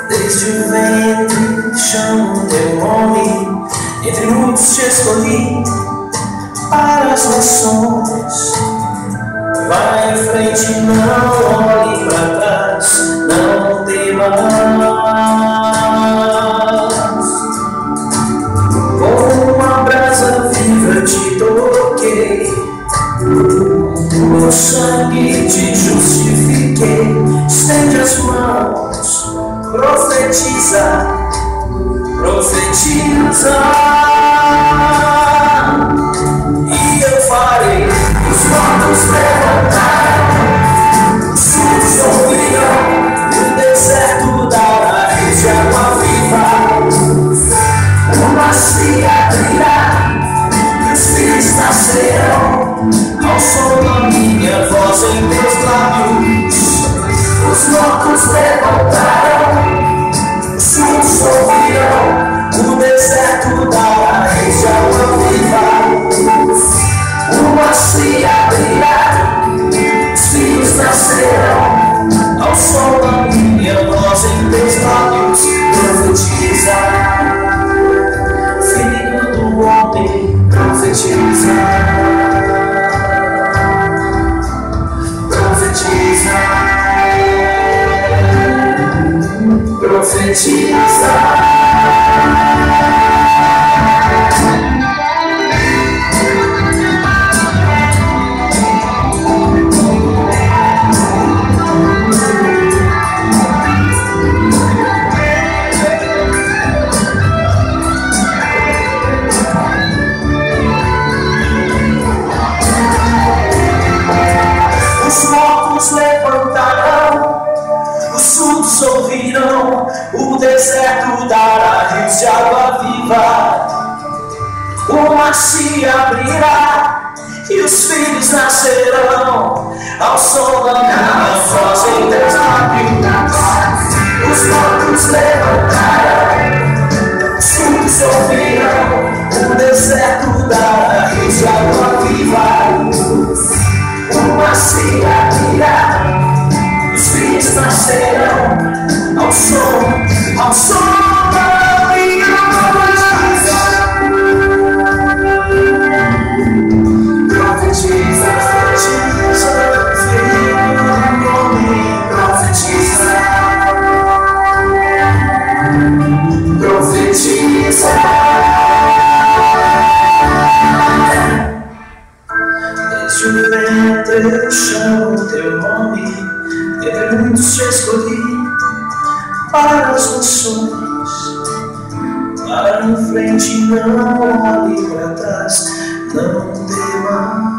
Desde o ventre chamo teu nome, entre muitos te escolhi para as nações. Vai em frente, não olhe para trás, não temas. Com uma brasa viva te toquei, no sangue te justifiquei. Estende as mãos, profetiza, profetiza, e eu farei os mortos levantarem, os surdos ouvirão, o deserto dará rios de água viva, o mar se abrirá e os filhos nascerão ao som da minha voz em teus lábios. Os mortos levantarão, os surdos ouvirão, o deserto dará rios de água viva, o mar se abrirá, os filhos nascerão ao som da minha voz em teus lábios. Profetiza, filho do homem, profetiza, profetiza, profetiza. Os mortos levantarão, os surdos ouvirão, o deserto dará rios de água viva, o mar se abrirá e os filhos nascerão ao som da minha voz em teus lábios. Os mortos levantarão, os surdos ouvirão, o deserto dará rios de água viva, o mar se abrirá, os filhos nascerão ao som da minha voz. Profetiza, profetiza, filho do homem, profetiza, profetiza. Desde o ventre eu chamo teu nome, entre muitos te escolhi para as nações. Para em frente, não olhe para trás, não temas.